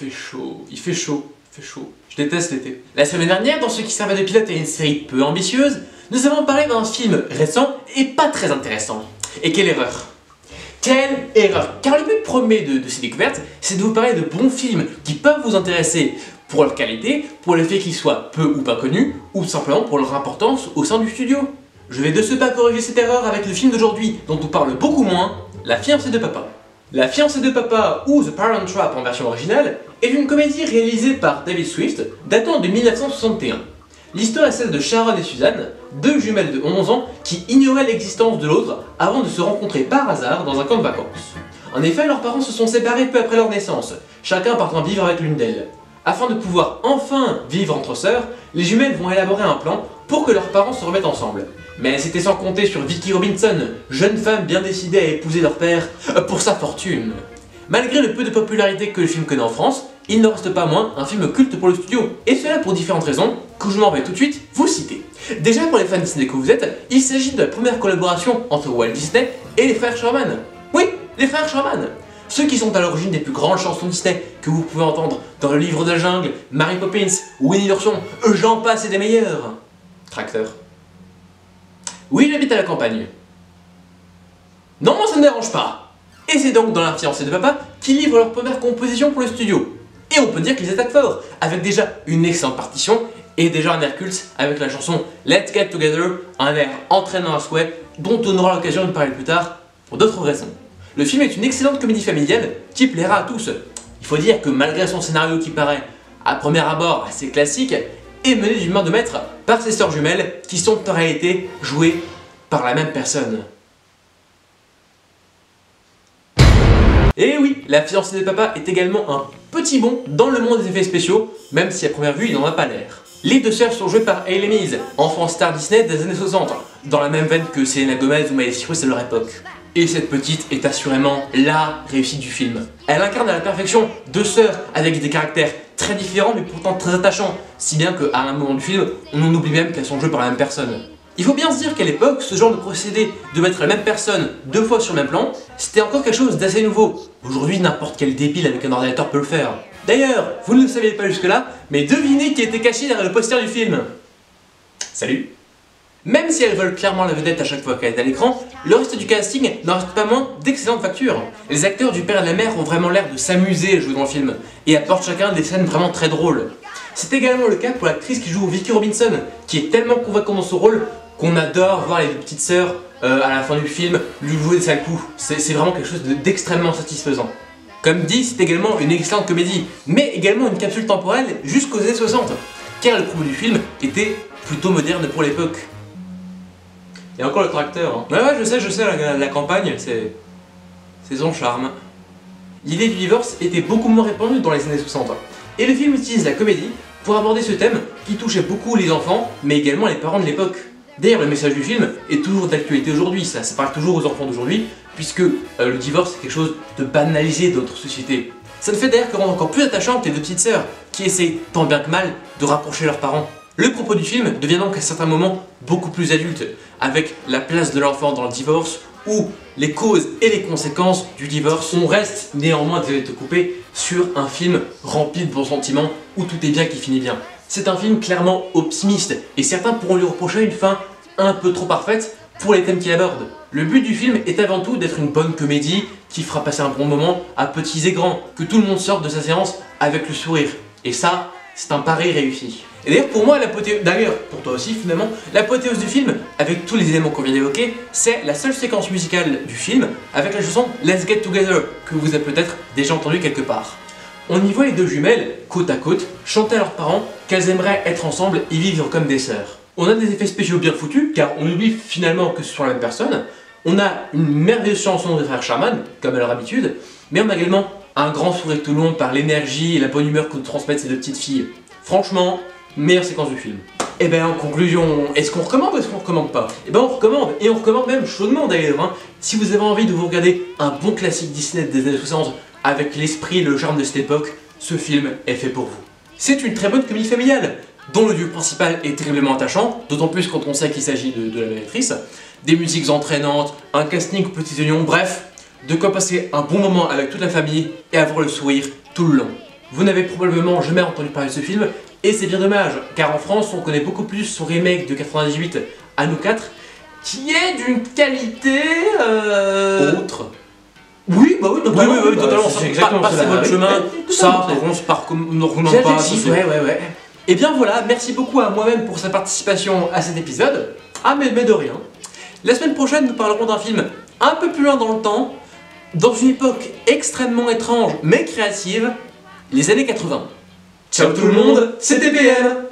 Il fait chaud. Je déteste l'été. La semaine dernière, dans ce qui servait de pilote à une série peu ambitieuse, nous avons parlé d'un film récent et pas très intéressant. Et quelle erreur! Quelle erreur! Car le but premier de ces découvertes, c'est de vous parler de bons films qui peuvent vous intéresser pour leur qualité, pour le fait qu'ils soient peu ou pas connus, ou simplement pour leur importance au sein du studio. Je vais de ce pas corriger cette erreur avec le film d'aujourd'hui, dont on parle beaucoup moins, La fiancée de papa. La fiancée de papa, ou The Parent Trap en version originale, est une comédie réalisée par David Swift, datant de 1961. L'histoire est celle de Sharon et Suzanne, deux jumelles de 11 ans qui ignoraient l'existence de l'autre avant de se rencontrer par hasard dans un camp de vacances. En effet, leurs parents se sont séparés peu après leur naissance, chacun partant vivre avec l'une d'elles. Afin de pouvoir enfin vivre entre sœurs, les jumelles vont élaborer un plan pour que leurs parents se remettent ensemble. Mais c'était sans compter sur Vicki Robinson, jeune femme bien décidée à épouser leur père pour sa fortune. Malgré le peu de popularité que le film connaît en France, il n'en reste pas moins un film culte pour le studio, et cela pour différentes raisons que je m'en vais tout de suite vous citer. Déjà pour les fans Disney que vous êtes, il s'agit de la première collaboration entre Walt Disney et les frères Sherman. Oui, les frères Sherman! Ceux qui sont à l'origine des plus grandes chansons Disney que vous pouvez entendre dans Le Livre de la Jungle, Mary Poppins, Winnie l'ourson, j'en passe et des meilleurs. Tracteur. Oui, j'habite à la campagne. Non, ça ne me dérange pas. Et c'est donc dans La fiancée de papa qu'ils livrent leur première composition pour le studio. Et on peut dire qu'ils attaquent fort, avec déjà une excellente partition et déjà un air culte avec la chanson Let's Get Together, un air entraînant à souhait dont on aura l'occasion de parler plus tard pour d'autres raisons. Le film est une excellente comédie familiale qui plaira à tous. Il faut dire que malgré son scénario qui paraît à premier abord assez classique, est mené d'une main de maître par ses sœurs jumelles qui sont en réalité jouées par la même personne. Et oui, La fiancée de papa est également un petit bond dans le monde des effets spéciaux, même si à première vue il n'en a pas l'air. Les deux sœurs sont jouées par Hayley Mills, enfant star Disney des années 60, dans la même veine que Selena Gomez ou Miley Cyrus à leur époque. Et cette petite est assurément LA réussite du film. Elle incarne à la perfection deux sœurs avec des caractères très différents mais pourtant très attachants, si bien qu'à un moment du film, on en oublie même qu'elles sont jouées par la même personne. Il faut bien se dire qu'à l'époque, ce genre de procédé de mettre la même personne deux fois sur le même plan, c'était encore quelque chose d'assez nouveau. Aujourd'hui, n'importe quel débile avec un ordinateur peut le faire. D'ailleurs, vous ne le saviez pas jusque-là, mais devinez qui était caché derrière le poster du film. Salut. Même si elles veulent clairement la vedette à chaque fois qu'elle est à l'écran, le reste du casting n'en reste pas moins d'excellentes factures. Les acteurs du père et de la mère ont vraiment l'air de s'amuser à jouer dans le film, et apportent chacun des scènes vraiment très drôles. C'est également le cas pour l'actrice qui joue Vicki Robinson, qui est tellement convaincante dans son rôle qu'on adore voir les deux petites sœurs à la fin du film lui jouer des sales coups. C'est vraiment quelque chose d'extrêmement satisfaisant. Comme dit, c'est également une excellente comédie, mais également une capsule temporelle jusqu'aux années 60, car le propos du film était plutôt moderne pour l'époque. Et encore le tracteur. Hein. Ouais, je sais, la campagne, c'est son charme. L'idée du divorce était beaucoup moins répandue dans les années 60. Et le film utilise la comédie pour aborder ce thème qui touchait beaucoup les enfants, mais également les parents de l'époque. D'ailleurs, le message du film est toujours d'actualité aujourd'hui, ça parle toujours aux enfants d'aujourd'hui, puisque le divorce est quelque chose de banalisé dans notre société. Ça ne fait d'ailleurs que rendre encore plus attachantes les deux petites sœurs, qui essaient tant bien que mal de rapprocher leurs parents. Le propos du film devient donc à certains moments beaucoup plus adulte, avec la place de l'enfant dans le divorce, ou les causes et les conséquences du divorce. On reste néanmoins, désolé de te couper, sur un film rempli de bons sentiments, où tout est bien qui finit bien. C'est un film clairement optimiste, et certains pourront lui reprocher une fin un peu trop parfaite pour les thèmes qu'il aborde. Le but du film est avant tout d'être une bonne comédie qui fera passer un bon moment à petits et grands, que tout le monde sorte de sa séance avec le sourire. Et ça, c'est un pari réussi. Et d'ailleurs pour moi, d'ailleurs pour toi aussi finalement, l'apothéose du film, avec tous les éléments qu'on vient d'évoquer, c'est la seule séquence musicale du film avec la chanson Let's Get Together, que vous avez peut-être déjà entendu quelque part. On y voit les deux jumelles, côte à côte, chanter à leurs parents qu'elles aimeraient être ensemble et vivre comme des sœurs. On a des effets spéciaux bien foutus, car on oublie finalement que ce sont la même personne. On a une merveilleuse chanson des frères Sherman, comme à leur habitude, mais on a également un grand sourire tout le long par l'énergie et la bonne humeur que nous transmettent ces deux petites filles. Franchement, meilleure séquence du film. Et ben en conclusion, est-ce qu'on recommande ou est-ce qu'on recommande pas? Et ben on recommande, et on recommande même chaudement d'ailleurs. Hein. Si vous avez envie de vous regarder un bon classique Disney des années 60 avec l'esprit et le charme de cette époque, ce film est fait pour vous. C'est une très bonne comédie familiale, dont le duo principal est terriblement attachant, d'autant plus quand on sait qu'il s'agit de la même actrice, des musiques entraînantes, un casting aux petits oignons, bref, de quoi passer un bon moment avec toute la famille et avoir le sourire tout le long. vous n'avez probablement jamais entendu parler de ce film, et c'est bien dommage, car en France on connaît beaucoup plus son remake de 98, À nous quatre, qui est d'une qualité... Autre. Oui, bah oui, totalement, totalement. C'est exactement passer votre chemin, ça, ne recommande pas. Ouais. Et bien voilà, merci beaucoup à moi-même pour sa participation à cet épisode. Ah mais de rien. La semaine prochaine, nous parlerons d'un film un peu plus loin dans le temps, dans une époque extrêmement étrange mais créative, les années 80. Ciao tout le monde, c'était BL.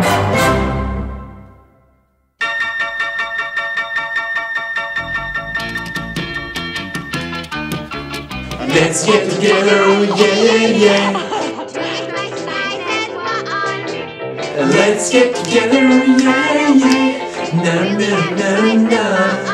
Let's get together, yeah. Let's get together, yeah. Na na na na.